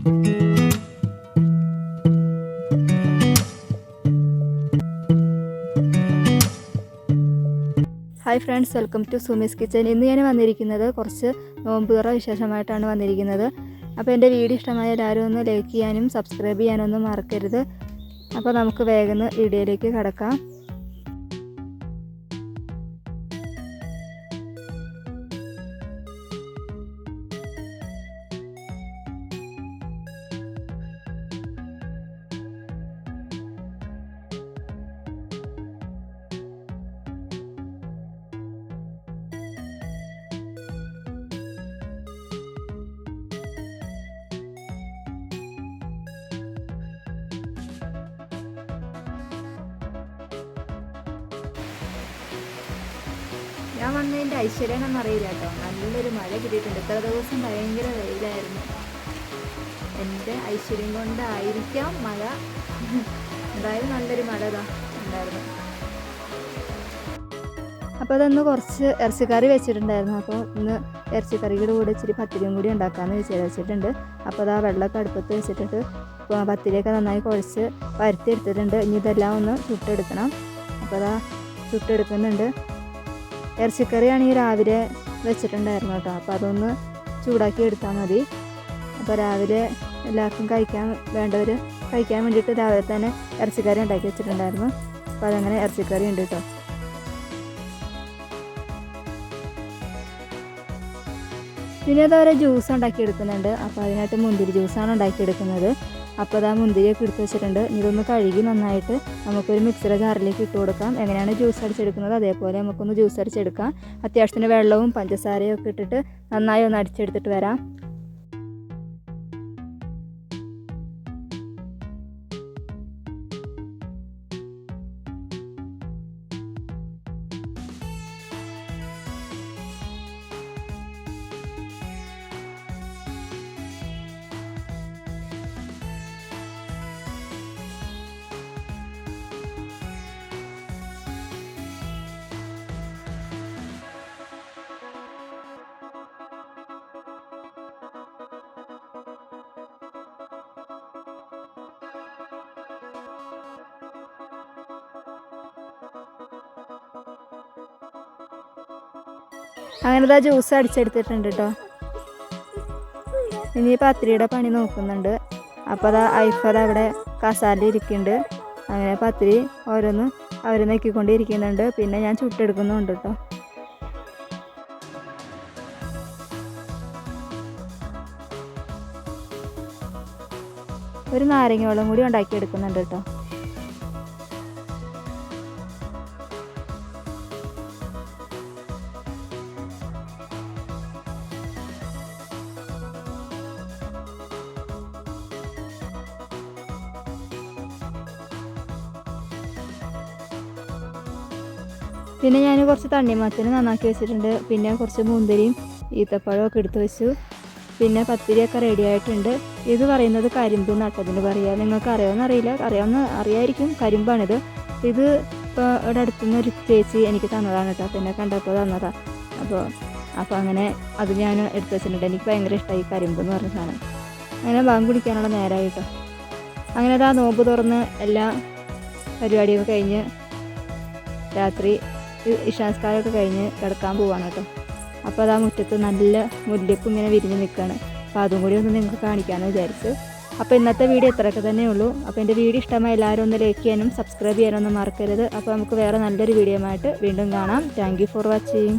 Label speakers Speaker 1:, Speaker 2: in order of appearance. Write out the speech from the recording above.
Speaker 1: Hi friends, welcome to Sumi's kitchen. ഇന്ന് ഞാൻ വന്നിരിക്കുന്നത് കുറച്ച് നോമ്പുതുറ വിശേഷമായിട്ടാണ് വന്നിരിക്കുന്നത്. അപ്പോൾ എൻ്റെ വീഡിയോ ഇഷ്ടമായ എല്ലാവരും ഒന്ന് ലൈക്ക് ചെയ്യാനും സബ്സ്ക്രൈബ് ചെയ്യാനൊന്നും മറക്കരുത്. അപ്പോൾ നമുക്ക് വേഗം വീഡിയോയിലേക്ക് കടക്കാം. ഞാൻ വന്നതിൻ്റെ ഐശ്വര്യമെന്നൊന്നും അറിയില്ല കേട്ടോ. നല്ലൊരു മഴ കിട്ടിയിട്ടുണ്ട്. ഇത്ര ദിവസം ഭയങ്കര വെയിലായിരുന്നു. എൻ്റെ ഐശ്വര്യം കൊണ്ടായിരിക്കാം മഴ. എന്തായാലും നല്ലൊരു മഴ ഉണ്ടായിരുന്നു. അപ്പോൾ അതൊന്ന് കുറച്ച് ഇറച്ചിക്കറി വെച്ചിട്ടുണ്ടായിരുന്നു. അപ്പോൾ ഇന്ന് ഇറച്ചിക്കറിയുടെ കൂടെ ഇച്ചിരി പത്തിരിയും കൂടി ഉണ്ടാക്കാമെന്ന് വിചാരിച്ചിട്ടുണ്ട്. അപ്പോൾ അത് ആ വെള്ളമൊക്കെ അടുപ്പത്ത് വെച്ചിട്ട് പത്തിരിയൊക്കെ നന്നായി കുഴച്ച് പരത്തി എടുത്തിട്ടുണ്ട്. ഇനി ഇതെല്ലാം ഒന്ന് ചുട്ടെടുക്കണം. അപ്പോൾ അതാ ചുട്ടെടുക്കുന്നുണ്ട്. ഇറച്ചിക്കറിയാണെങ്കിൽ രാവിലെ വെച്ചിട്ടുണ്ടായിരുന്നു കേട്ടോ. അപ്പോൾ അതൊന്ന് ചൂടാക്കി എടുത്താൽ മതി. അപ്പോൾ രാവിലെ എല്ലാവർക്കും വേണ്ടവർ കഴിക്കാൻ വേണ്ടിയിട്ട് രാവിലെ തന്നെ ഇറച്ചിക്കറി ഉണ്ടാക്കി വെച്ചിട്ടുണ്ടായിരുന്നു. അപ്പോൾ അതങ്ങനെ ഇറച്ചിക്കറി ഉണ്ട് കേട്ടോ. പിന്നെ അതവരെ ജ്യൂസ് ഉണ്ടാക്കി എടുക്കുന്നുണ്ട്. അപ്പോൾ അതിനായിട്ട് മുന്തിരി ജ്യൂസാണ് ഉണ്ടാക്കിയെടുക്കുന്നത്. അപ്പോൾ അത് ആ മുന്തിരിയൊക്കെ എടുത്ത് വെച്ചിട്ടുണ്ട്. ഇതൊന്ന് കഴുകി നന്നായിട്ട് നമുക്കൊരു മിക്സിയുടെ ജാറിലേക്ക് ഇട്ട് കൊടുക്കാം. എങ്ങനെയാണ് ജ്യൂസ് അടിച്ചെടുക്കുന്നത് അതേപോലെ നമുക്കൊന്ന് ജ്യൂസ് അടിച്ചെടുക്കാം. അത്യാവശ്യത്തിന് വെള്ളവും പഞ്ചസാരയും ഒക്കെ ഇട്ടിട്ട് നന്നായി ഒന്ന് അടിച്ചെടുത്തിട്ട് വരാം. അങ്ങനെ ജ്യൂസ് അടിച്ചെടുത്തിട്ടുണ്ട് കേട്ടോ. ഇനി പത്തിരിയുടെ പണി നോക്കുന്നുണ്ട്. അപ്പോൾ അതാ ഐഫത് അവിടെ കസാലിൽ ഇരിക്കുന്നുണ്ട്. അങ്ങനെ പത്തിരി ഓരോന്ന് അവർ നോക്കിക്കൊണ്ടിരിക്കുന്നുണ്ട്. പിന്നെ ഞാൻ ചുട്ടെടുക്കുന്നുണ്ട് കേട്ടോ. ഒരു നാരങ്ങ വെള്ളം കൂടി ഉണ്ടാക്കിയെടുക്കുന്നുണ്ട് കേട്ടോ. പിന്നെ ഞാൻ കുറച്ച് തണ്ണിമത്തന് നന്നാക്കി വെച്ചിട്ടുണ്ട്. പിന്നെ കുറച്ച് മുന്തിരിയും ഈത്തപ്പഴമൊക്കെ എടുത്ത് വെച്ചു. പിന്നെ പത്തിരിയൊക്കെ റെഡി ആയിട്ടുണ്ട്. ഇത് പറയുന്നത് കരിമ്പ് നട്ടതിന് പറയുക. നിങ്ങൾക്ക് അറിയാമെന്ന് അറിയായിരിക്കും. കരിമ്പാണിത്. ഇത് ഇപ്പോൾ ഇവിടെ അടുത്തുനിന്ന് ഒരു ചേച്ചി എനിക്ക് തന്നതാണ് കേട്ടോ. പിന്നെ കണ്ടപ്പോൾ തന്നതാണ്. അപ്പോൾ അങ്ങനെ അത് ഞാൻ എടുത്ത് വെച്ചിട്ടുണ്ട്. എനിക്ക് ഭയങ്കര ഇഷ്ടമായി കരിമ്പ് എന്ന് പറഞ്ഞ സാധനം. അങ്ങനെ ബാങ്ക് കുടിക്കാനുള്ള നേരമായി കേട്ടോ. അങ്ങനെ അതാ നോമ്പ് തുറന്ന് എല്ലാ പരിപാടിയൊക്കെ കഴിഞ്ഞ് രാത്രി ഇഷാസ്കാരമൊക്കെ കഴിഞ്ഞ് കിടക്കാൻ പോവാണ് കേട്ടോ. അപ്പോൾ അതാ മുറ്റത്ത് നല്ല മുല്ലപ്പൂ ഇങ്ങനെ വിരിഞ്ഞ് നിൽക്കുകയാണ്. അപ്പോൾ അതും കൂടി ഒന്ന് നിങ്ങൾക്ക് കാണിക്കാമെന്ന് വിചാരിച്ചു. അപ്പോൾ ഇന്നത്തെ വീഡിയോ ഇത്രയൊക്കെ തന്നെ ഉള്ളൂ. അപ്പോൾ എൻ്റെ വീഡിയോ ഇഷ്ടമായി എല്ലാവരും ഒന്ന് ലൈക്ക് ചെയ്യാനും സബ്സ്ക്രൈബ് ചെയ്യാനൊന്നും മറക്കരുത്. അപ്പോൾ നമുക്ക് വേറെ നല്ലൊരു വീഡിയോ ആയിട്ട് വീണ്ടും കാണാം. Thank you for watching.